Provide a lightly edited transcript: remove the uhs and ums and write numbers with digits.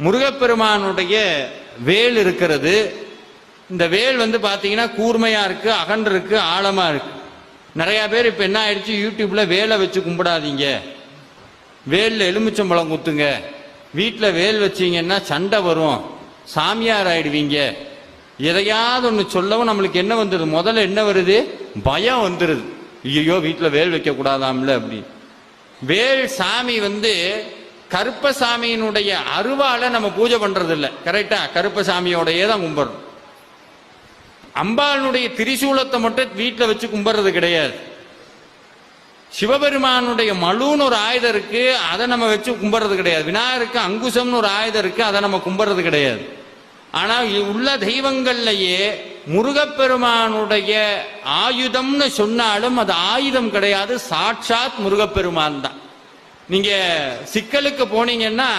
முருகப்பெருமானுடைய வேல் இருக்கிறது. இந்த வேல் வந்து பார்த்தீங்கன்னா கூர்மையா இருக்கு, அகன்று இருக்கு, ஆழமா இருக்கு. நிறைய பேர் இப்ப என்ன ஆயிடுச்சு, யூடியூப்ல வேலை வச்சு கும்பிடாதீங்க, வேல்ல எலுமிச்சம்பழம் குத்துங்க, வீட்டில் வேல் வச்சீங்கன்னா சண்டை வரும், சாமியார் ஆயிடுவீங்க, எதையாவது ஒன்று சொல்லவும் நம்மளுக்கு என்ன வந்துடுது, முதல்ல என்ன வருது, பயம் வந்துடுது. ஐயோ வீட்டில் வேல் வைக்க கூடாதாம்ல அப்படி. வேல் சாமி வந்து கருப்பசாமியினுடைய அருவால நம்ம பூஜை பண்றது இல்லை, கரெக்டா? கருப்பசாமியோடையே தான் கும்பிடுறோம். அம்பாளுடைய திரிசூலத்தை மட்டும் வீட்டில் வச்சு கும்பிடுறது கிடையாது. சிவபெருமானுடைய மலுன்னு ஒரு ஆயுதம் இருக்கு, அதை நம்ம வச்சு கும்பிடுறது கிடையாது. விநாயகருக்கு அங்குசம்னு ஒரு ஆயுதம் இருக்கு, அதை நம்ம கும்பிடுறது கிடையாது. ஆனால் உள்ள தெய்வங்கள்லயே முருகப்பெருமானுடைய ஆயுதம்னு சொன்னாலும் அது ஆயுதம் கிடையாது, சாட்சாத் முருகப்பெருமான் தான். நீங்க சிக்கலுக்கு போனீங்கன்னா